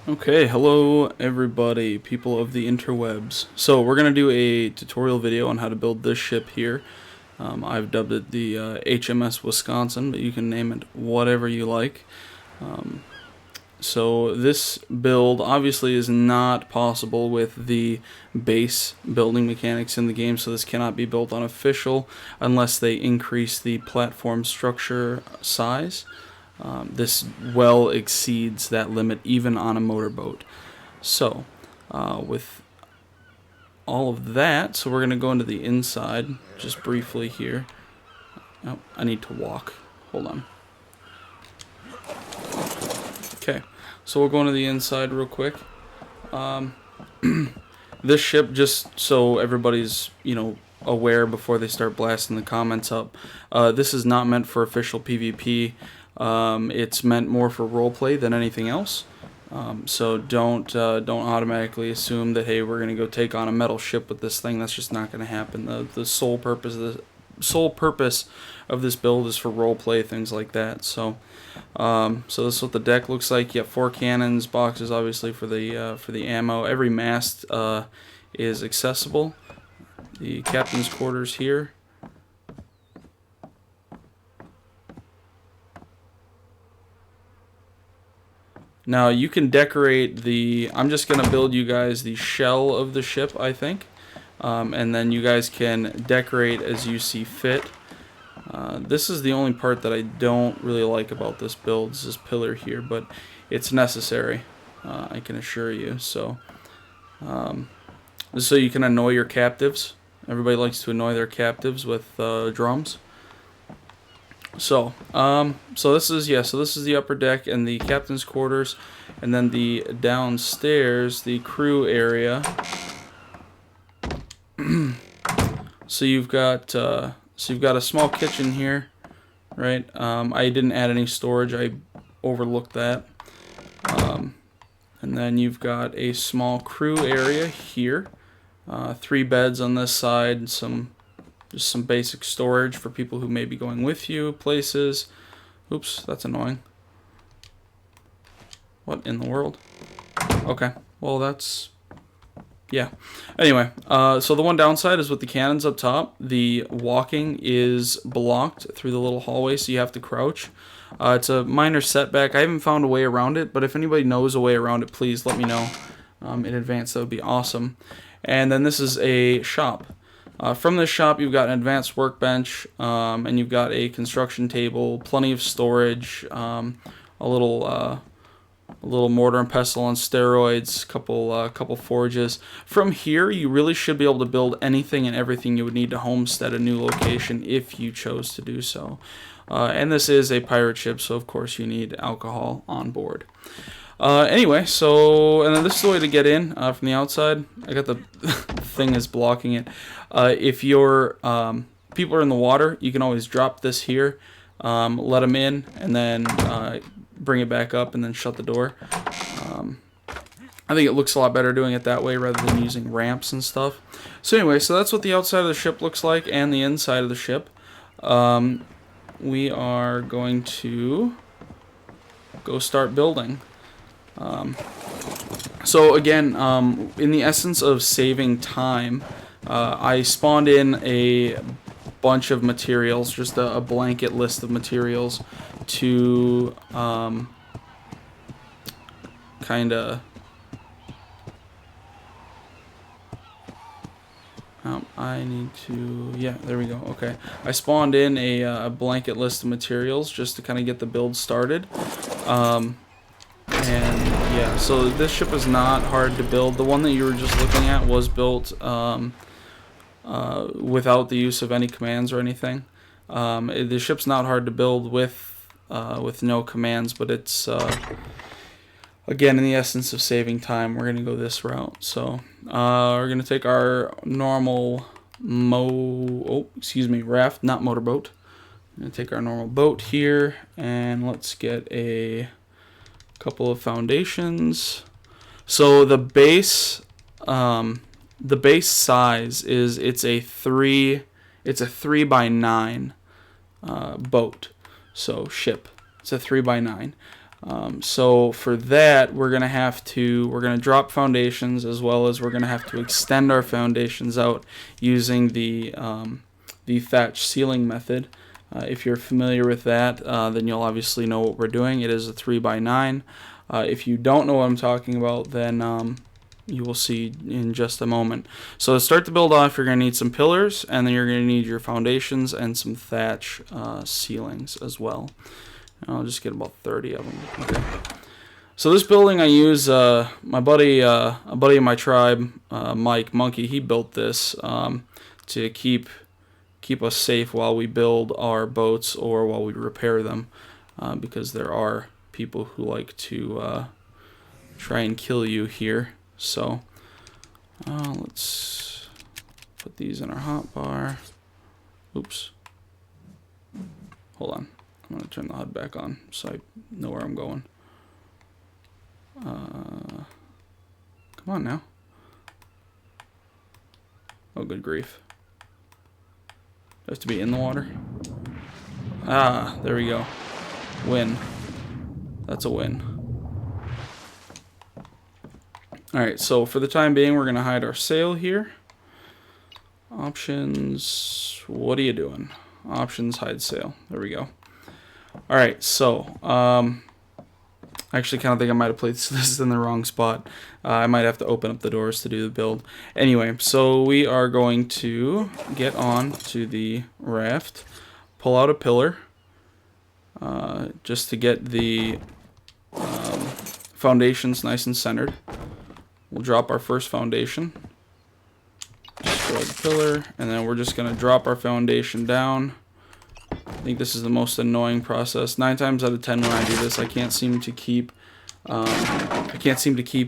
Okay, hello everybody, people of the interwebs. So we're going to do a tutorial video on how to build this ship here. I've dubbed it the HMS Wisconsin, but you can name it whatever you like. So this build obviously is not possible with the base building mechanics in the game, so this cannot be built on official unless they increase the platform structure size. This well exceeds that limit even on a motorboat. So with all of that, so we're going to go into the inside just briefly here. Oh, I need to walk. Hold on. Okay, so we'll go into the inside real quick. This ship, just so everybody's, aware before they start blasting the comments up, this is not meant for official PvP. It's meant more for roleplay than anything else. So don't automatically assume that, hey, we're gonna go take on a metal ship with this thing. That's just not gonna happen. The sole purpose of this build is for roleplay, things like that. So so this is what the deck looks like. You have 4 cannons, boxes obviously for the ammo. Every mast is accessible. The captain's quarters here. Now you can decorate I'm just going to build you guys the shell of the ship, I think. And then you guys can decorate as you see fit. This is the only part that I don't really like about this build, is this pillar here, but it's necessary, I can assure you. So, so you can annoy your captives. Everybody likes to annoy their captives with drums. So, so this is the upper deck and the captain's quarters, and then the downstairs, the crew area. So you've got a small kitchen here, right? I didn't add any storage. I overlooked that. And then you've got a small crew area here. 3 beds on this side, just some basic storage for people who may be going with you places. Oops, that's annoying. What in the world? Okay, well that's... yeah. Anyway, so the one downside is with the cannons up top, the walking is blocked through the little hallway, so you have to crouch. It's a minor setback. I haven't found a way around it, but if anybody knows a way around it, please let me know in advance. That would be awesome. And then this is a shop. From this shop, you've got an advanced workbench, and you've got a construction table, plenty of storage, a little mortar and pestle on steroids, couple forges. From here, you really should be able to build anything and everything you would need to homestead a new location if you chose to do so. And this is a pirate ship, so of course you need alcohol on board. Anyway, so, and then this is the way to get in from the outside. I got the thing is blocking it. If your people are in the water, you can always drop this here, let them in, and then bring it back up and then shut the door. I think it looks a lot better doing it that way rather than using ramps and stuff. So anyway, so that's what the outside of the ship looks like and the inside of the ship. We are going to go start building. So again, in the essence of saving time, I spawned in a bunch of materials, just a blanket list of materials to kind of... I need to... yeah, there we go. Okay, I spawned in a blanket list of materials just to kind of get the build started. And yeah, so this ship is not hard to build. The one that you were just looking at was built without the use of any commands or anything. The ship's not hard to build with no commands, but it's again, in the essence of saving time, we're gonna go this route. So we're gonna take our normal raft, not motorboat. I'm gonna take our normal boat here, and let's get a couple of foundations. So the base size is it's a 3x9 boat. So ship. It's a 3x9. So for that, we're gonna drop foundations, as well as we're gonna have to extend our foundations out using the thatch ceiling method. If you're familiar with that, then you'll obviously know what we're doing. It is a 3x9. If you don't know what I'm talking about, then you will see in just a moment. So to start the build off, you're going to need some pillars, and then you're going to need your foundations and some thatch ceilings as well. I'll just get about 30 of them. Okay. So this building I use, my buddy, a buddy of my tribe, Mike Monkey, he built this to keep us safe while we build our boats or while we repair them, because there are people who like to try and kill you here. So let's put these in our hotbar. Oops. Hold on. I'm going to turn the HUD back on so I know where I'm going. Come on now. Oh, good grief. Do I have to be in the water? Ah, there we go. Win. That's a win. Alright, so for the time being, we're going to hide our sail here. Options. What are you doing? Options, hide sail. There we go. Alright, so I actually kind of think I might have placed this in the wrong spot. I might have to open up the doors to do the build. Anyway, so we are going to get on to the raft, pull out a pillar, just to get the foundations nice and centered. We'll drop our first foundation, destroy the pillar, and then we're just going to drop our foundation down. I think this is the most annoying process. 9 times out of 10 when I do this, I can't seem to keep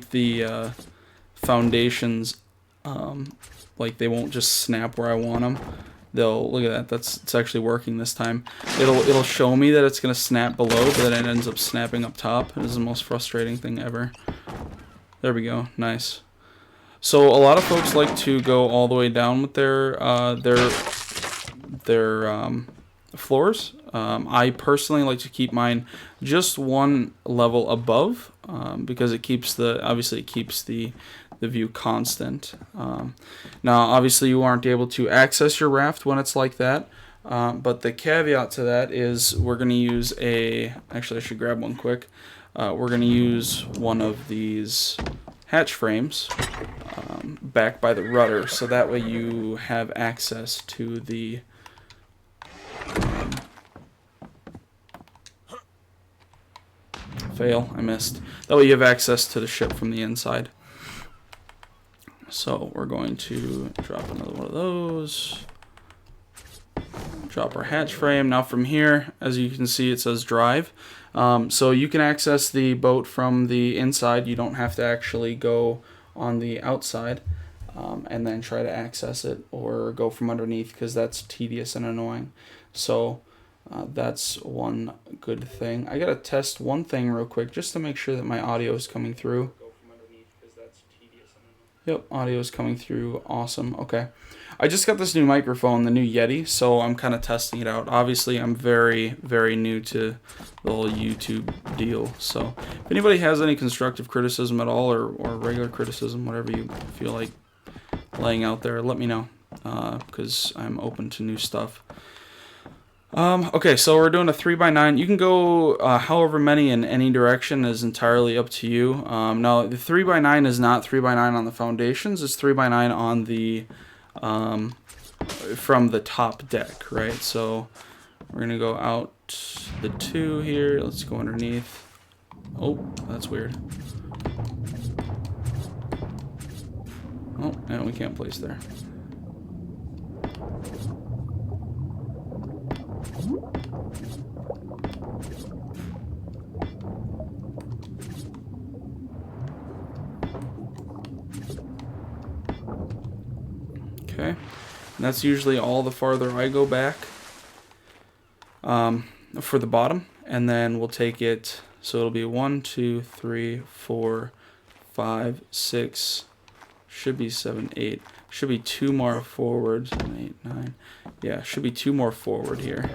the foundations like they won't just snap where I want them. They'll look at that. It's actually working this time. It'll show me that it's gonna snap below, but then it ends up snapping up top. It is the most frustrating thing ever. There we go. Nice. So a lot of folks like to go all the way down with their floors. I personally like to keep mine just one level above, because it keeps the view constant. Now obviously you aren't able to access your raft when it's like that, but the caveat to that is we're going to use actually I should grab one quick. We're going to use one of these hatch frames back by the rudder, so that way you have access to the fail, I missed. That way you have access to the ship from the inside. So we're going to drop another one of those. Drop our hatch frame. Now from here, as you can see, it says drive. So you can access the boat from the inside. You don't have to actually go on the outside and then try to access it or go from underneath, because that's tedious and annoying. So that's one good thing. I gotta test one thing real quick just to make sure that my audio is coming through. Yep, audio is coming through. Awesome. Okay. I just got this new microphone, the new Yeti, so I'm kind of testing it out. Obviously, I'm very, very new to the whole YouTube deal. So if anybody has any constructive criticism at all, or regular criticism, whatever you feel like laying out there, let me know, because I'm open to new stuff. Okay, so we're doing a 3x9. You can go however many in any direction, is entirely up to you. Now, the 3x9 is not 3x9 on the foundations. It's 3x9 on the from the top deck, right? So we're gonna go out the 2 here. Let's go underneath. Oh, that's weird. Oh, and we can't place there. Okay, and that's usually all the farther I go back for the bottom, and then we'll take it, so it'll be 1, 2, 3, 4, 5, 6, should be 7, 8, should be 2 more forward, 7, 8, 9, yeah, should be 2 more forward here.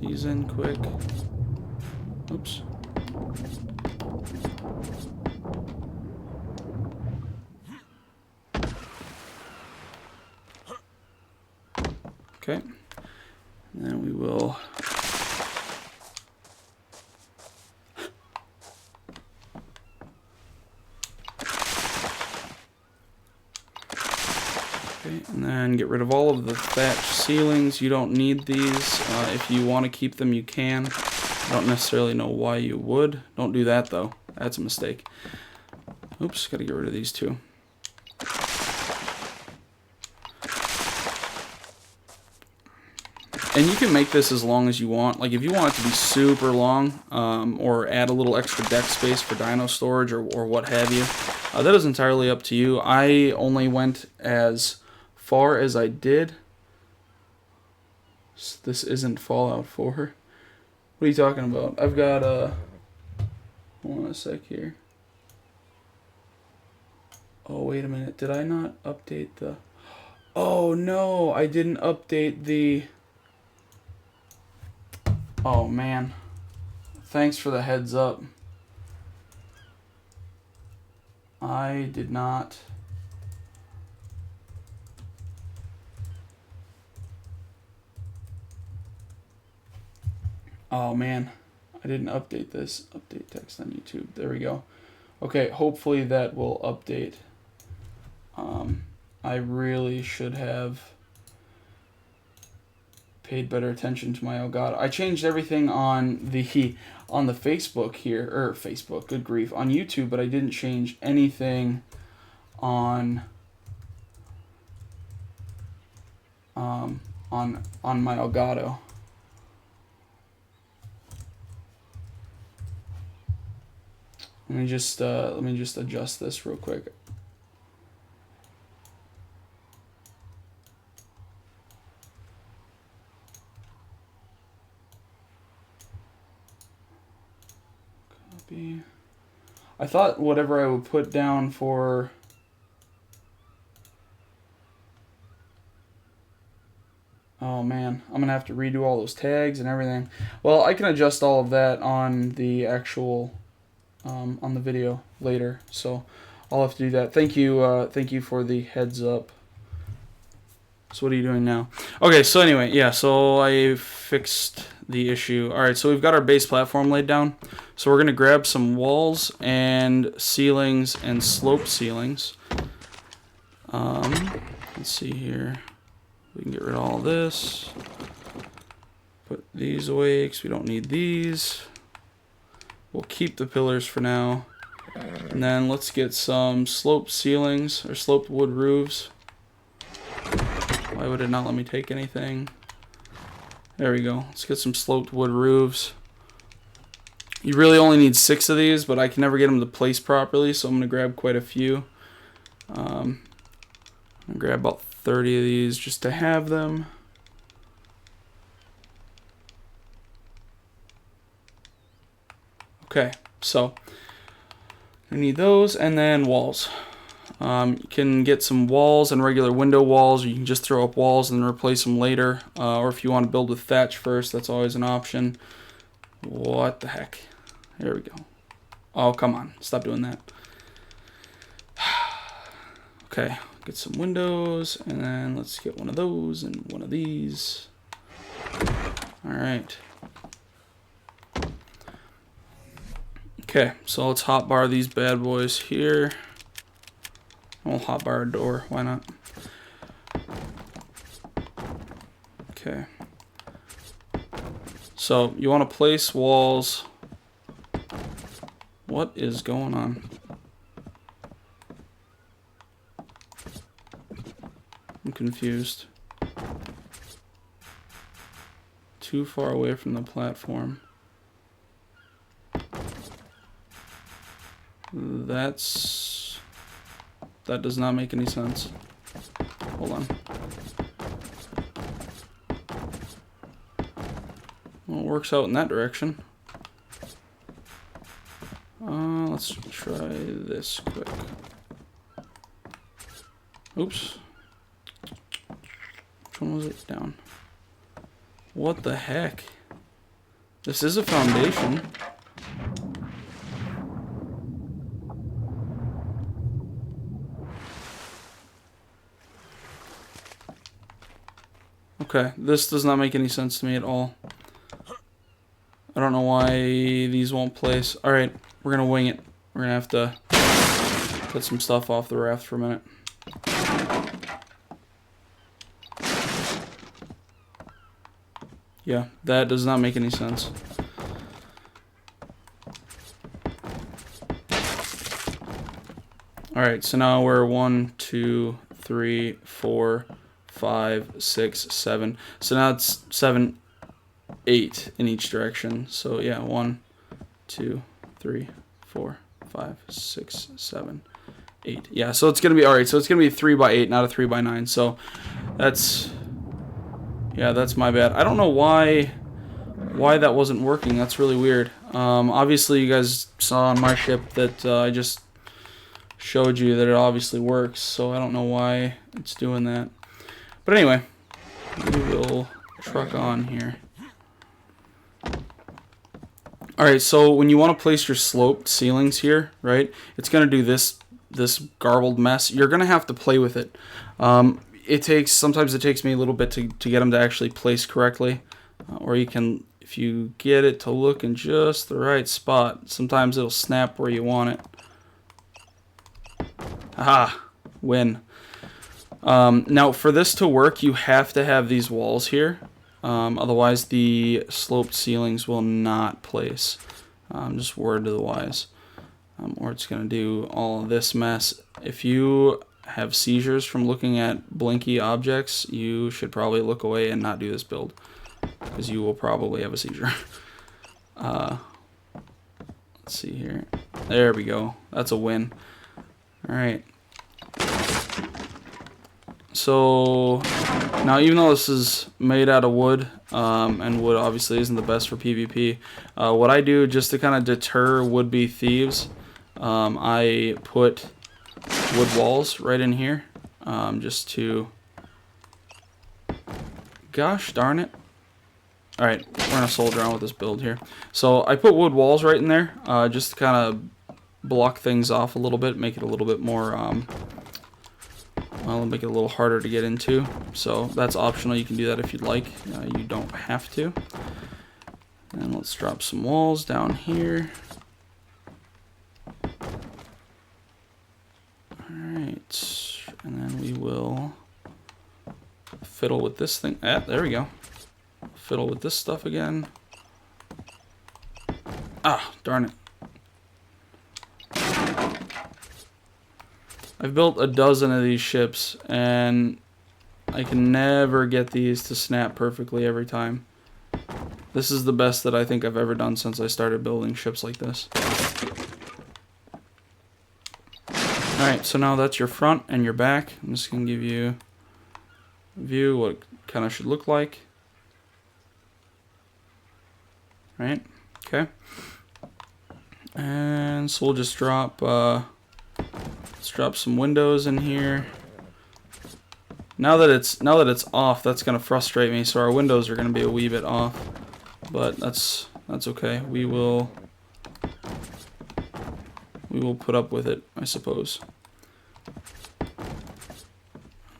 these in quick. Oops. Okay. And then we will and then get rid of all of the thatch ceilings. You don't need these. If you want to keep them, you can. I don't necessarily know why you would. Don't do that, though. That's a mistake. Oops, gotta get rid of these too. And you can make this as long as you want. Like, if you want it to be super long, or add a little extra deck space for dino storage or what have you, that is entirely up to you. I only went as far as I did. This isn't Fallout 4. What are you talking about? I've got hold on a sec here. Oh, wait a minute. Did I not update the... Oh, no. I didn't update the... Oh, man. Thanks for the heads up. I did not... Oh, man. I didn't update this. Update text on YouTube. There we go. Okay, hopefully that will update. I really should have paid better attention to my Elgato. I changed everything on the Facebook here, or Facebook, good grief, on YouTube, but I didn't change anything on my Elgato. Let me just adjust this real quick. Copy. I thought whatever I would put down for oh man, I'm gonna have to redo all those tags and everything. Well, I can adjust all of that on the actual on the video later, so I'll have to do that. Thank you for the heads up. So what are you doing now? Okay, so anyway, yeah, so I fixed the issue. All right, so we've got our base platform laid down. So we're gonna grab some walls and ceilings and slope ceilings. Let's see here. We can get rid of all this. Put these away because we don't need these. We'll keep the pillars for now. And then let's get some sloped ceilings or sloped wood roofs. Why would it not let me take anything? There we go. Let's get some sloped wood roofs. You really only need 6 of these, but I can never get them to place properly, so I'm going to grab quite a few. I'm going to grab about 30 of these just to have them. Okay, so I need those, and then walls. You can get some walls and regular window walls, or you can just throw up walls and then replace them later. Or if you want to build with thatch first, that's always an option. What the heck? There we go. Oh, come on. Stop doing that. Okay, get some windows, and then let's get one of those and one of these. All right. Okay, so let's hotbar these bad boys here. We'll hotbar a door, why not? Okay. So you want to place walls. What is going on? I'm confused. Too far away from the platform. That does not make any sense. Hold on. Well, it works out in that direction. Let's try this quick. Oops. Which one was it? Down. What the heck? This is a foundation. Okay, this does not make any sense to me at all. I don't know why these won't place. Alright, we're gonna wing it. We're gonna have to put some stuff off the raft for a minute. Yeah, that does not make any sense. Alright, so now we're 1, 2, 3, 4, 5, 6, 7. So now it's 7, 8 in each direction. So yeah, 1, 2, 3, 4, 5, 6, 7, 8. Yeah, so it's gonna be alright. So it's gonna be 3 by 8, not a 3 by 9. So that's, yeah, that's my bad. I don't know why that wasn't working. That's really weird. Obviously, you guys saw on my ship that I just showed you that it obviously works. So I don't know why it's doing that. But anyway, we will truck on here. Alright, so when you want to place your sloped ceilings here, right, it's going to do this garbled mess. You're going to have to play with it. Sometimes it takes me a little bit to get them to actually place correctly. Or you can, if you get it to look in just the right spot, sometimes it'll snap where you want it. Aha! Win. Now, for this to work, you have to have these walls here. Otherwise, the sloped ceilings will not place. Just word to the wise. Or it's going to do all of this mess. If you have seizures from looking at blinky objects, you should probably look away and not do this build, because you will probably have a seizure. Let's see here. There we go. That's a win. Alright. So now, even though this is made out of wood, and wood obviously isn't the best for PvP, what I do just to kind of deter would-be thieves, I put wood walls right in here, just to, gosh darn it. Alright, we're gonna soldier on with this build here. So I put wood walls right in there, just to kind of block things off a little bit, make it a little bit more, well, make it a little harder to get into. So that's optional. You can do that if you'd like. You don't have to. And let's drop some walls down here. Alright. And then we will fiddle with this thing. Ah, there we go. Fiddle with this stuff again. Ah, darn it. I've built a dozen of these ships, and I can never get these to snap perfectly every time. This is the best that I think I've ever done since I started building ships like this. Alright, so now that's your front and your back. I'm just going to give you a view what it kind of should look like. Right? Okay. And so we'll just drop... let's drop some windows in here. Now that it's off, that's gonna frustrate me. So our windows are gonna be a wee bit off, but that's okay. We will put up with it, I suppose.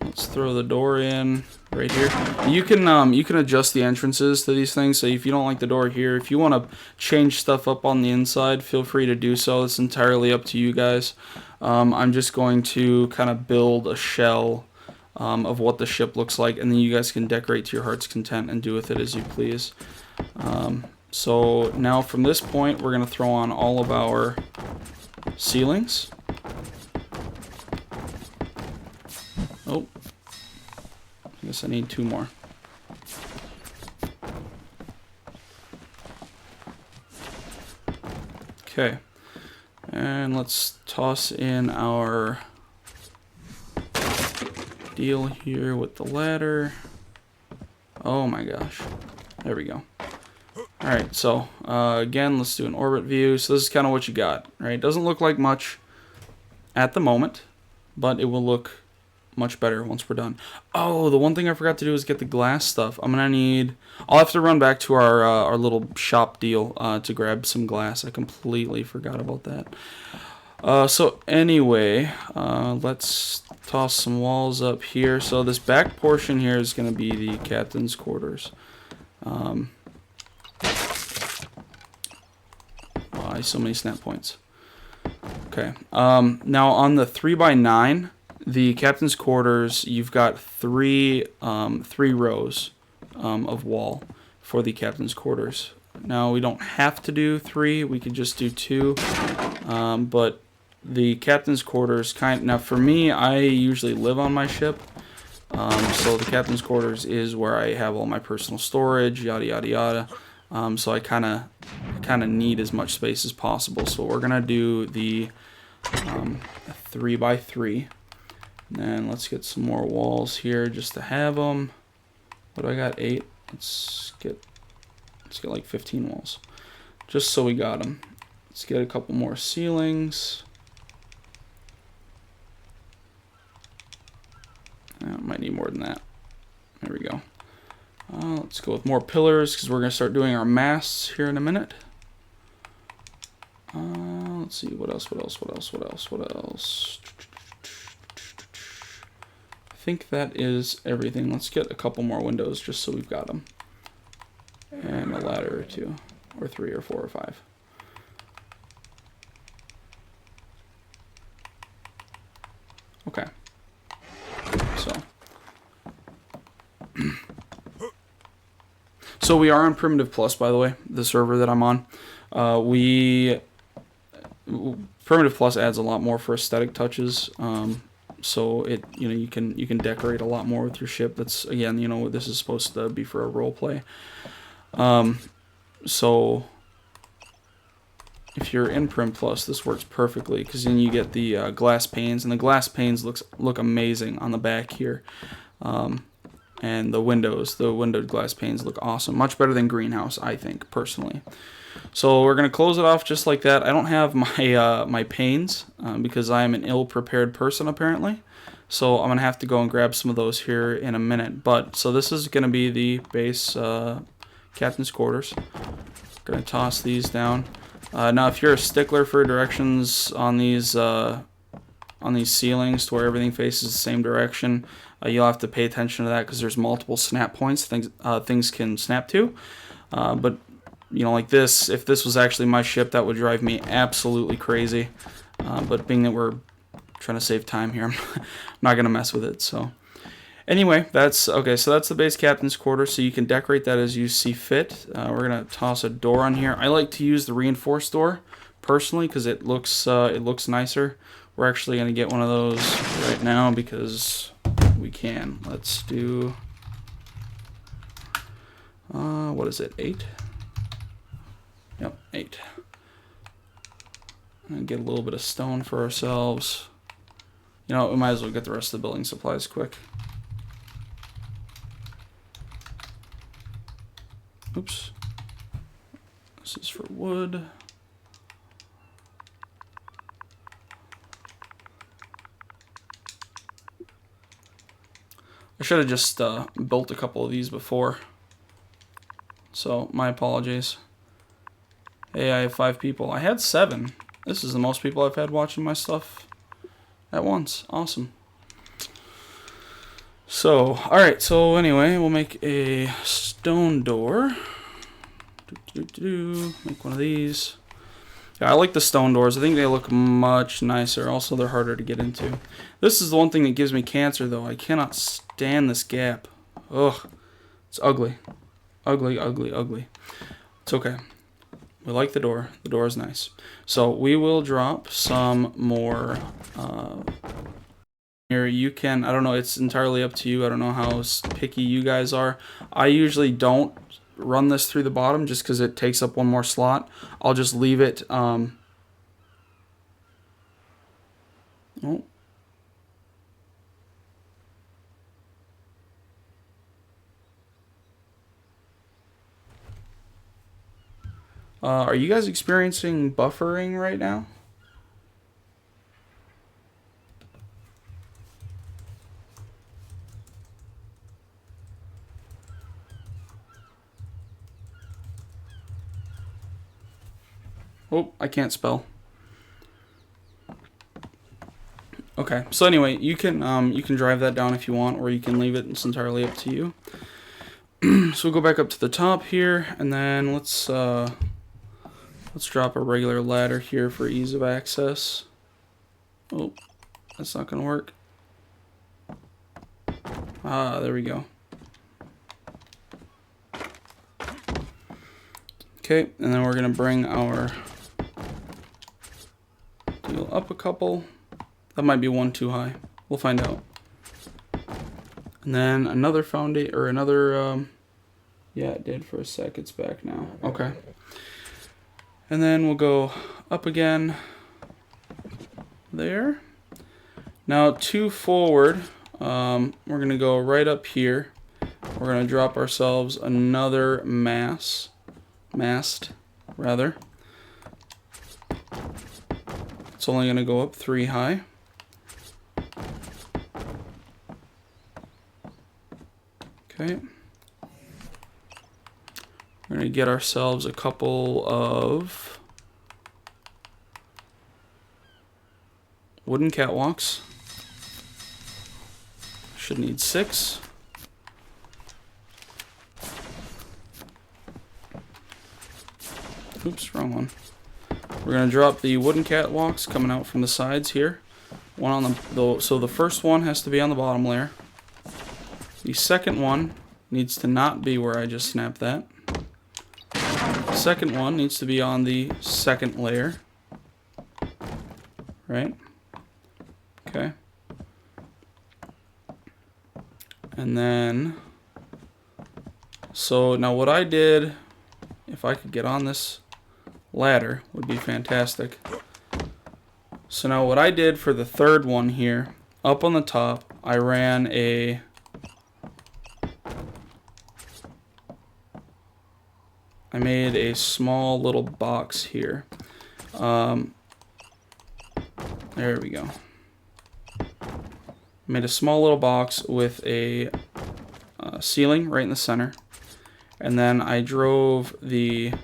Let's throw the door in right here. You can adjust the entrances to these things. So if you don't like the door here, if you want to change stuff up on the inside, feel free to do so. It's entirely up to you guys. I'm just going to kind of build a shell of what the ship looks like, and then you guys can decorate to your heart's content and do with it as you please. So now from this point, we're going to throw on all of our ceilings. Oh, I guess I need 2 more. Okay, and let's toss in our deal here with the ladder. Oh my gosh, there we go. Alright, so again, let's do an orbit view. So this is kind of what you got, right? Doesn't look like much at the moment, but it will look much better once we're done. Oh, the one thing I forgot to do is get the glass stuff. I'll have to run back to our little shop deal to grab some glass. I completely forgot about that. So anyway, let's toss some walls up here. So this back portion here is going to be the captain's quarters. So many snap points. Okay. Now on the 3x9, the captain's quarters, you've got three rows of wall for the captain's quarters. Now we don't have to do 3; we could just do 2. But the captain's quarters now for me, I usually live on my ship. So the captain's quarters is where I have all my personal storage, yada yada yada. So I kind of need as much space as possible. So we're gonna do the 3x3. And then let's get some more walls here just to have them. What do I got? 8. Let's get like 15 walls, just so we got them. Let's get a couple more ceilings. Might need more than that. There we go. Let's go with more pillars because we're going to start doing our masts here in a minute. Let's see, what else? I think that is everything. Let's get a couple more windows just so we've got them. And a ladder or 2, or 3, or 4, or 5. Okay. So we are on Primitive Plus, by the way, the server that I'm on. Primitive Plus adds a lot more for aesthetic touches. So you can decorate a lot more with your ship. That's, again, this is supposed to be for a role play. So if you're in Prim Plus, this works perfectly because then you get the glass panes, and the glass panes look amazing on the back here. And the windowed glass panes look awesome. Much better than greenhouse, I think, personally. So we're going to close it off just like that. I don't have my my panes because I am an ill-prepared person, apparently. So I'm going to have to go and grab some of those here in a minute. So this is going to be the base captain's quarters. Going to toss these down. Now, if you're a stickler for directions on these ceilings to where everything faces the same direction, you'll have to pay attention to that because there's multiple snap points things can snap to. But like this, if this was actually my ship, that would drive me absolutely crazy. But being that we're trying to save time here, I'm not gonna mess with it. So anyway, that's okay. So that's the base captain's quarters. So you can decorate that as you see fit. We're gonna toss a door on here. I like to use the reinforced door personally because it looks nicer. We're actually gonna get one of those right now because we can. Let's do what is it, 8? Yep, 8. And get a little bit of stone for ourselves. We might as well get the rest of the building supplies quick. Oops. This is for wood. I should have just built a couple of these before. So, my apologies. Hey, I have 5 people. I had 7. This is the most people I've had watching my stuff at once. Awesome. So, alright, so anyway, we'll make a stone door. Make one of these. Yeah, I like the stone doors. I think they look much nicer. Also, they're harder to get into. This is the one thing that gives me cancer, though. I cannot stand this gap. Ugh. It's ugly. Ugly, ugly, ugly. It's okay. We like the door. The door is nice. So we will drop some more here. You can, I don't know, it's entirely up to you. I don't know how picky you guys are. I usually don't run this through the bottom just because it takes up one more slot. I'll just leave it. Oh. Are you guys experiencing buffering right now? Oh, I can't spell. Okay, so anyway, you can drive that down if you want, or you can leave it. It's entirely up to you. So we'll go back up to the top here, and then let's drop a regular ladder here for ease of access. Oh, that's not gonna work. Ah, there we go. Okay, and then we're gonna bring our deal up a couple. That might be one too high. We'll find out. And then another foundation, or another, yeah, it did for a sec. It's back now. Okay. And then we'll go up again. There. Now, 2 forward, we're going to go right up here. We're going to drop ourselves another mast, rather. It's only going to go up 3 high. Okay. We're going to get ourselves a couple of wooden catwalks. Should need 6. Oops, wrong one. We're going to drop the wooden catwalks coming out from the sides here. One on so the first one has to be on the bottom layer. The second one needs to not be where I just snapped that. The second one needs to be on the second layer. Right? Okay. And then, so now what I did, if I could get on this ladder, would be fantastic. So now what I did for the third one here, up on the top, I ran I made a small little box here. There we go. Made a small little box with a ceiling right in the center, and then I drove it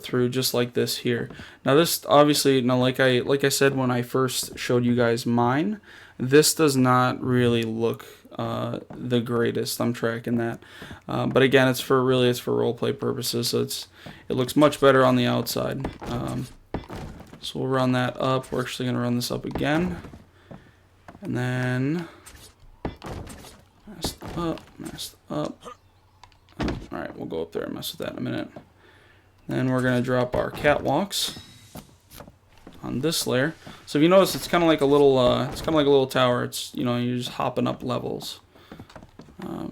through just like this here. Now this obviously, now like I said when I first showed you guys mine, this does not really look the greatest. I'm tracking that, but again, it's for roleplay purposes, so it looks much better on the outside. So we'll run that up. We're actually going to run this up again. And then mast up. Alright, we'll go up there and mess with that in a minute. Then we're going to drop our catwalks on this layer. So if you notice, it's kind of like a little tower. It's, you know, you're just hopping up levels.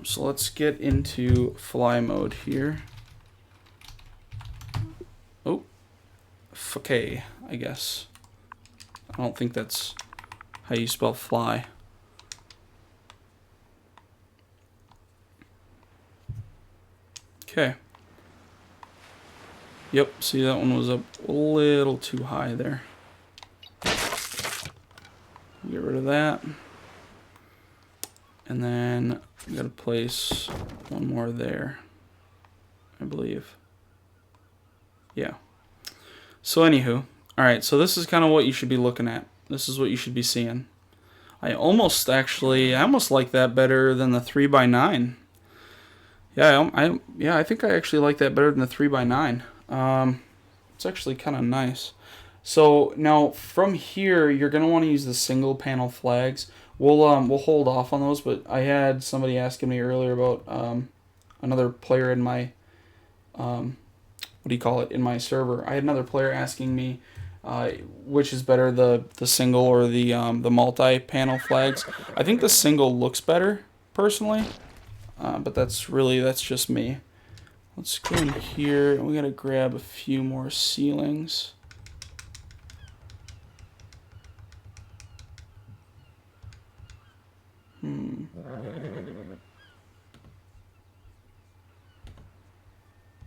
So let's get into fly mode here. Oh, okay, I guess. I don't think that's how you spell fly. Okay. Yep, see, that one was up a little too high there. Get rid of that. And then I'm going to place one more there, I believe. Yeah. So anywho, alright, so this is kind of what you should be looking at. This is what you should be seeing. I almost like that better than the 3x9. Yeah, I think I actually like that better than the 3x9. It's actually kind of nice. So now from here, you're gonna want to use the single panel flags. We'll hold off on those, but I had somebody asking me earlier about another player in my in my server. I had another player asking me which is better, the single or the multi-panel flags. I think the single looks better personally, but that's just me. Let's go in here, and we gotta grab a few more ceilings.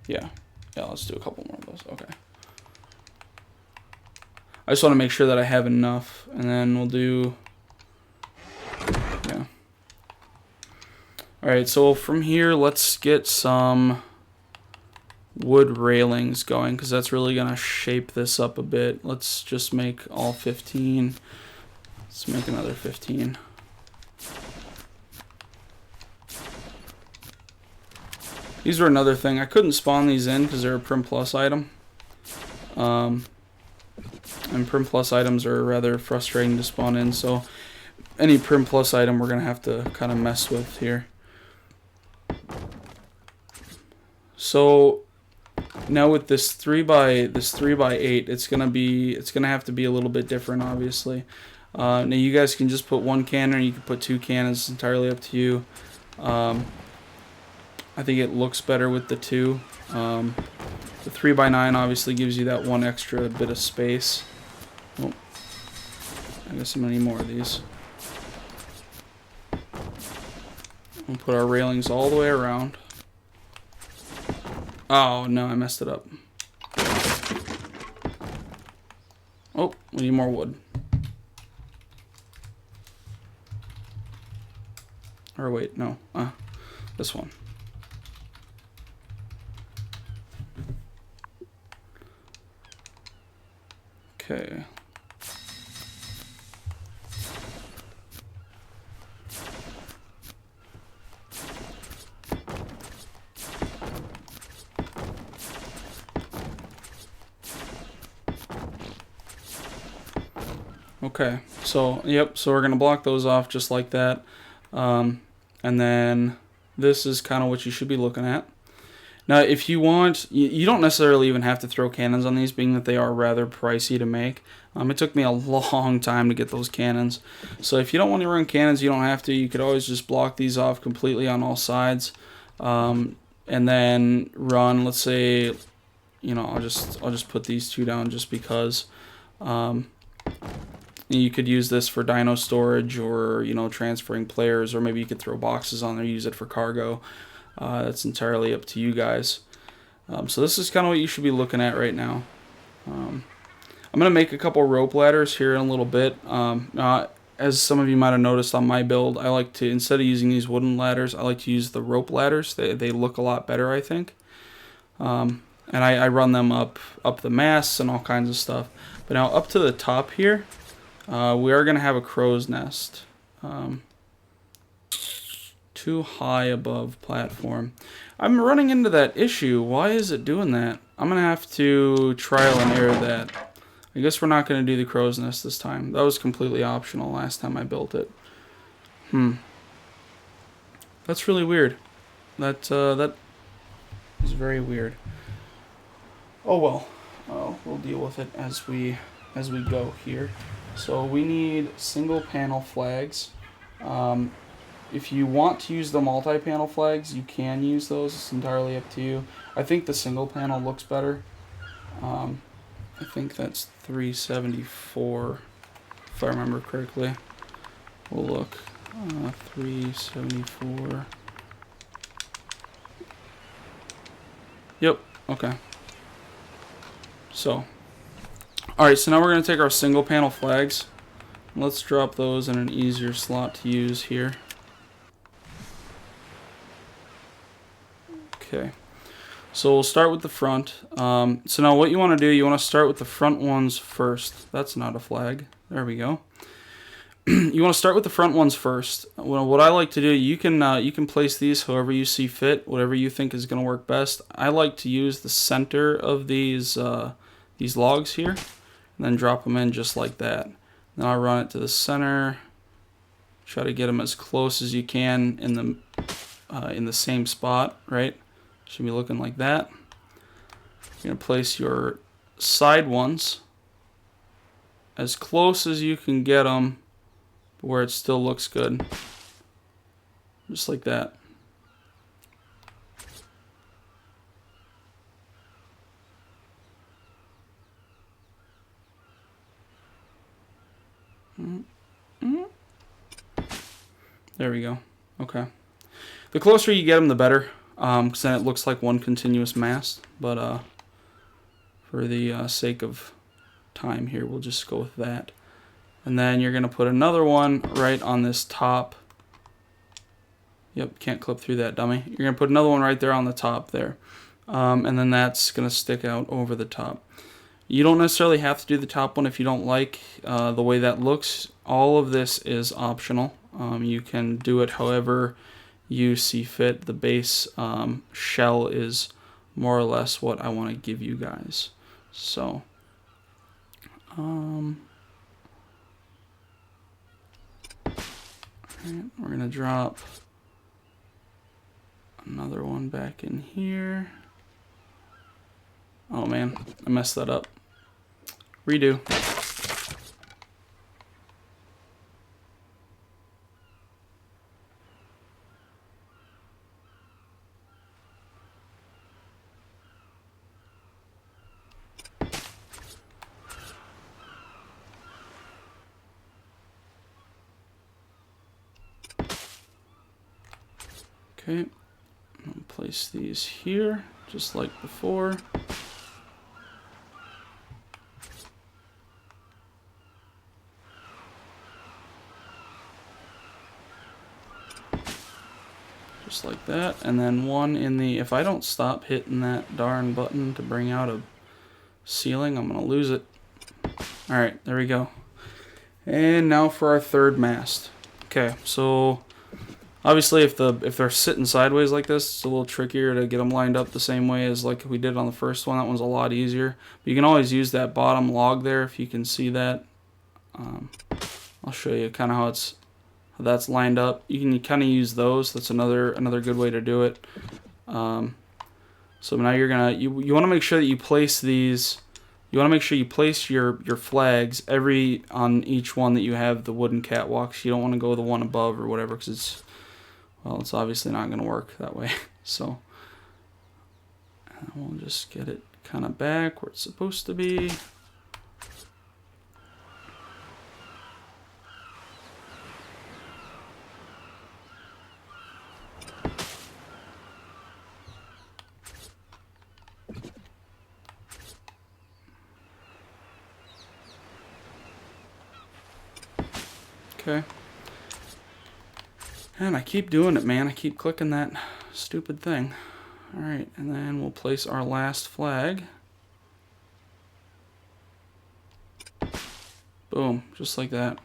Yeah, let's do a couple more of those. Okay. I just want to make sure that I have enough, and then we'll do, yeah. Alright, so from here, let's get some wood railings going, because that's really going to shape this up a bit. Let's just make all 15. Let's make another 15. These were another thing. I couldn't spawn these in because they're a Prim Plus item. And Prim Plus items are rather frustrating to spawn in, so any Prim Plus item we're going to have to kind of mess with here. So now with this 3x8, it's gonna have to be a little bit different, obviously. Now you guys can just put one cannon, or you can put two cannons. It's entirely up to you. I think it looks better with the two. The 3x9 obviously gives you that one extra bit of space. Oh, I guess I'm gonna need more of these. We'll put our railings all the way around. Oh no, I messed it up. Oh, we need more wood. Or wait, no. This one. Okay. Okay, so yep, so we're gonna block those off just like that, and then this is kind of what you should be looking at. Now, if you want, you don't necessarily even have to throw cannons on these, being that they are rather pricey to make. It took me a long time to get those cannons, so if you don't want to run cannons, you don't have to. You could always just block these off completely on all sides, and then run. Let's say, you know, I'll just put these two down just because. You could use this for dino storage, or, you know, transferring players, or maybe you could throw boxes on there, use it for cargo. That's entirely up to you guys. So this is kind of what you should be looking at right now. I'm going to make a couple rope ladders here in a little bit. As some of you might have noticed on my build, I like to, instead of using these wooden ladders, I like to use the rope ladders. They look a lot better, I think. And I run them up the masts and all kinds of stuff. But now up to the top here, we are going to have a crow's nest. Too high above platform. I'm running into that issue. Why is it doing that? I'm going to have to trial and error that. I guess we're not going to do the crow's nest this time. That was completely optional last time I built it. That's really weird. That is very weird. Oh well. We'll deal with it as we go here. So we need single panel flags. If you want to use the multi-panel flags, you can use those. It's entirely up to you. I think the single panel looks better. I think that's 374, if I remember correctly. We'll look. 374. Yep, okay. So, alright, so now we're going to take our single panel flags. Let's drop those in an easier slot to use here. Okay, so we'll start with the front. So now what you want to do, you want to start with the front ones first. That's not a flag. There we go. You want to start with the front ones first. Well, what I like to do, you can place these however you see fit, whatever you think is going to work best. I like to use the center of these logs here, and then drop them in just like that. Then I'll run it to the center. Try to get them as close as you can in the same spot, right? Should be looking like that. You're gonna place your side ones as close as you can get them, where it still looks good, just like that. There we go. Okay. The closer you get them, the better, because then it looks like one continuous mast. But for the sake of time here, we'll just go with that. And then you're going to put another one right on this top. Yep, can't clip through that, dummy. You're going to put another one right there on the top there. and then that's going to stick out over the top. You don't necessarily have to do the top one if you don't like the way that looks. All of this is optional. You can do it however you see fit. The base shell is more or less what I want to give you guys. So, alright, we're going to drop another one back in here. Oh man, I messed that up. Redo. Okay, I'll place these here, just like before. Just like that, and then one in the, if I don't stop hitting that darn button to bring out a ceiling, I'm gonna lose it. Alright, there we go. And now for our third mast. Okay, so obviously if they're sitting sideways like this, it's a little trickier to get them lined up the same way as like we did on the first one. That one's a lot easier. But you can always use that bottom log there if you can see that. I'll show you kind of how that's lined up. You can kind of use those. That's another good way to do it. So now you're gonna you want to make sure that you place these. You want to make sure you place your flags on each one that you have the wooden catwalks. You don't want to go the one above or whatever, because it's obviously not going to work that way. So we'll just get it kind of back where it's supposed to be. Okay. And I keep doing it, man. I keep clicking that stupid thing. Alright, and then we'll place our last flag. Boom, just like that.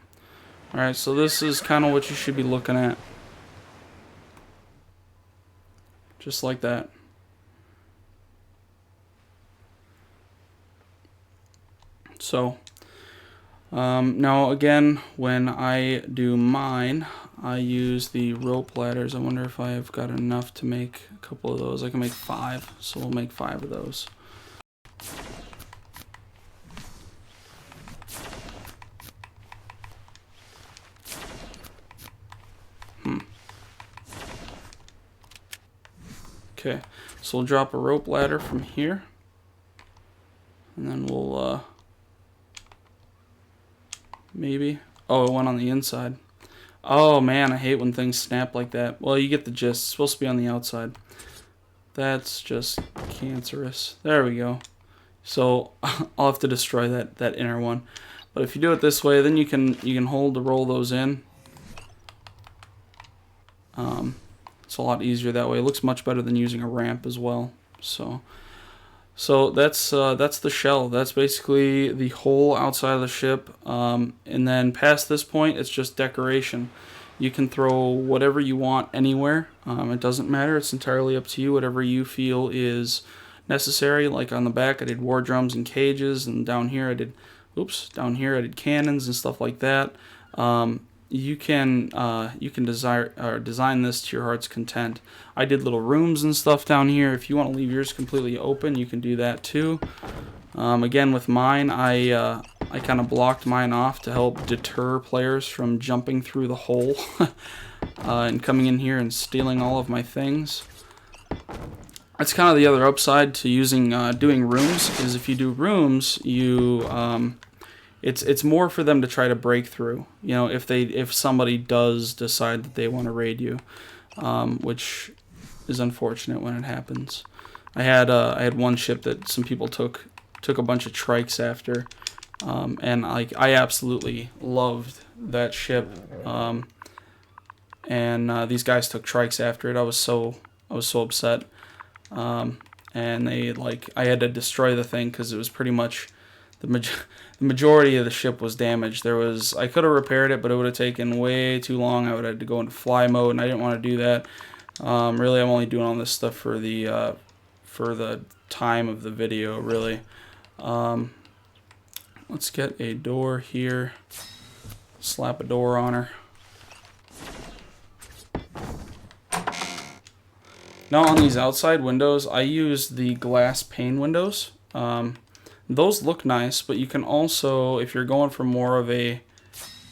Alright, so this is kind of what you should be looking at. Just like that. So, now again, when I do mine, I use the rope ladders. I wonder if I've got enough to make a couple of those. I can make 5, so we'll make 5 of those. Okay, so we'll drop a rope ladder from here, and then we'll, maybe, oh, it went on the inside. Oh man, I hate when things snap like that. Well, you get the gist. It's supposed to be on the outside. That's just cancerous. There we go. So I'll have to destroy that inner one. But if you do it this way, then you can hold to roll those in. It's a lot easier that way. It looks much better than using a ramp as well. So that's the shell. That's basically the whole outside of the ship. And then past this point, it's just decoration. You can throw whatever you want anywhere. It doesn't matter. It's entirely up to you. Whatever you feel is necessary. Like on the back, I did war drums and cages, and down here I did cannons and stuff like that. You can design this to your heart's content. I did little rooms and stuff down here. If you want to leave yours completely open, you can do that too. Again, with mine, I kind of blocked mine off to help deter players from jumping through the hole and coming in here and stealing all of my things. That's kind of the other upside to using doing rooms, is if you do rooms, you it's more for them to try to break through. You know, if somebody does decide that they want to raid you, which is unfortunate when it happens. I had one ship that some people took a bunch of trikes after, and I absolutely loved that ship. And these guys took trikes after it. I was so upset. and I had to destroy the thing because it was pretty much the majority of the ship was damaged. I could have repaired it, but it would have taken way too long. I would have had to go into fly mode, and I didn't want to do that. Really, I'm only doing all this stuff for the time of the video, really. Let's get a door here. Slap a door on her. Now on these outside windows, I use the glass pane windows. Those look nice, but you can also, if you're going for more of a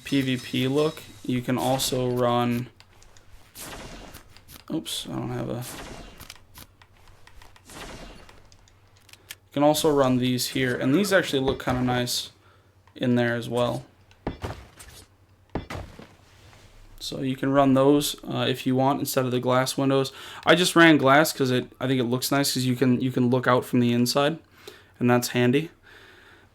PvP look, you can also run... Oops, I don't have a... You can also run these here, and these actually look kind of nice in there as well. So you can run those if you want instead of the glass windows. I just ran glass because I think it looks nice because you can look out from the inside, and that's handy.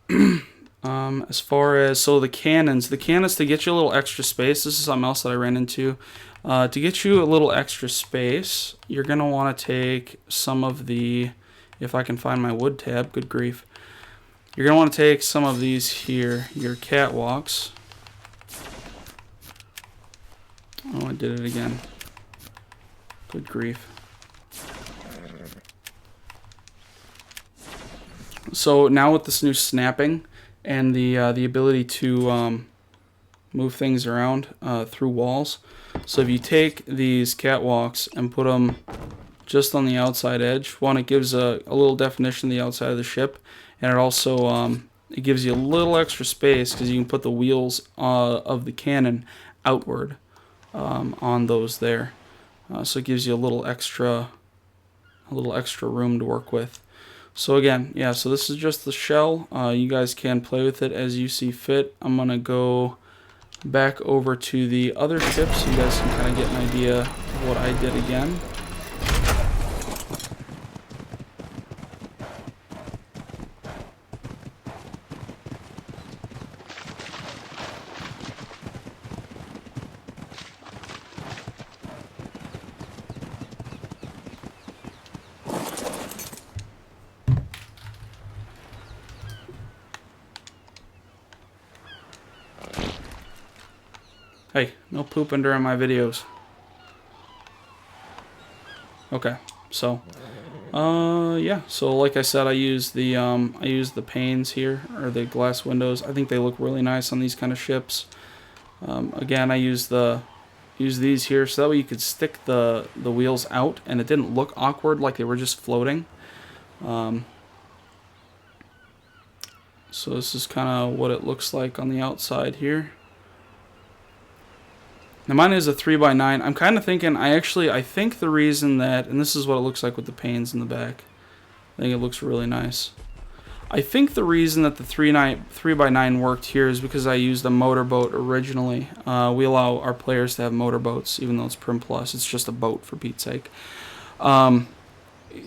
As far as the cannons to get you a little extra space. This is something else that I ran into. To get you a little extra space, you're gonna want to take some of the, if I can find my wood tab, good grief. You're gonna want to take some of these here, your catwalks. Oh, I did it again. Good grief. So now with this new snapping and the ability to move things around through walls. So if you take these catwalks and put them just on the outside edge, one, it gives a little definition of the outside of the ship, and it also it gives you a little extra space because you can put the wheels of the cannon outward on those there. So it gives you a little extra room to work with. So again, yeah, so this is just the shell. You guys can play with it as you see fit. I'm gonna go back over to the other ship so you guys can kind of get an idea of what I did again. Hey, no pooping during my videos. Okay, so yeah, so like I said, I use the panes here, or the glass windows. I think they look really nice on these kind of ships. Again, I use these here so that way you could stick the wheels out and it didn't look awkward like they were just floating. So this is kind of what it looks like on the outside here. Now mine is a 3x9. I'm kind of thinking, I think the reason that, and this is what it looks like with the panes in the back. I think it looks really nice. I think the reason that the 3x9 worked here is because I used a motorboat originally. We allow our players to have motorboats, even though it's Prim Plus. It's just a boat, for Pete's sake.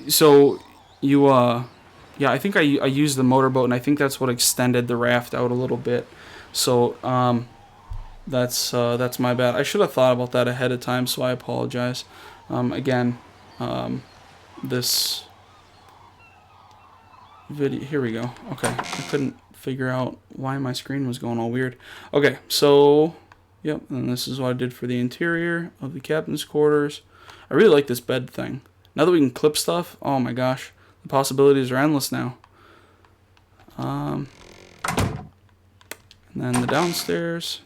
So you, yeah, I think I used the motorboat, and I think that's what extended the raft out a little bit. So, that's my bad. I should have thought about that ahead of time, so I apologize. Again, this video, here we go. Okay, I couldn't figure out why my screen was going all weird. Okay, so, yep, and this is what I did for the interior of the captain's quarters. I really like this bed thing. Now that we can clip stuff, oh my gosh, the possibilities are endless now. And then the downstairs.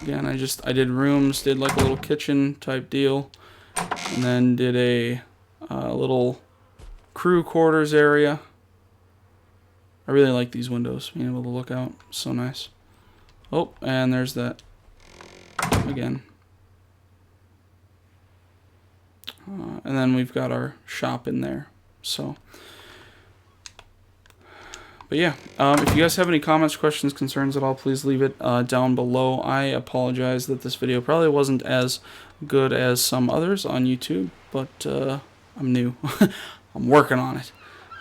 Again, I did rooms, did like a little kitchen type deal, and then did a little crew quarters area. I really like these windows, being able to look out, so nice. Oh, and there's that again. And then we've got our shop in there. So, but yeah, if you guys have any comments, questions, concerns at all, please leave it down below. I apologize that this video probably wasn't as good as some others on YouTube, but I'm new. I'm working on it.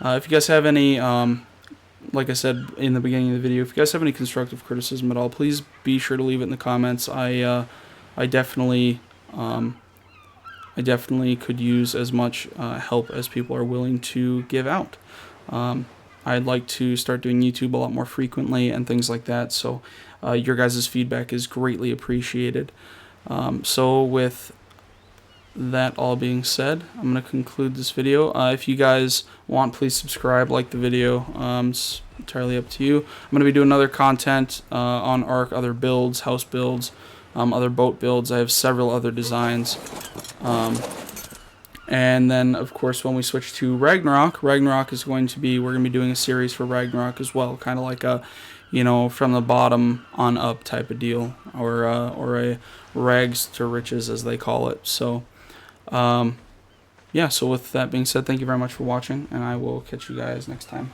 If you guys have any, like I said in the beginning of the video, if you guys have any constructive criticism at all, please be sure to leave it in the comments. I definitely I definitely could use as much help as people are willing to give out. I'd like to start doing YouTube a lot more frequently and things like that, so your guys' feedback is greatly appreciated. So with that all being said, I'm going to conclude this video. If you guys want, please subscribe, like the video. It's entirely up to you. I'm going to be doing other content on Ark, other builds, house builds, other boat builds. I have several other designs. And then, of course, when we switch to Ragnarok is going to be, we're going to be doing a series for Ragnarok as well, kind of like a, from the bottom on up type of deal, or a rags to riches, as they call it. So, yeah, so with that being said, thank you very much for watching, and I will catch you guys next time.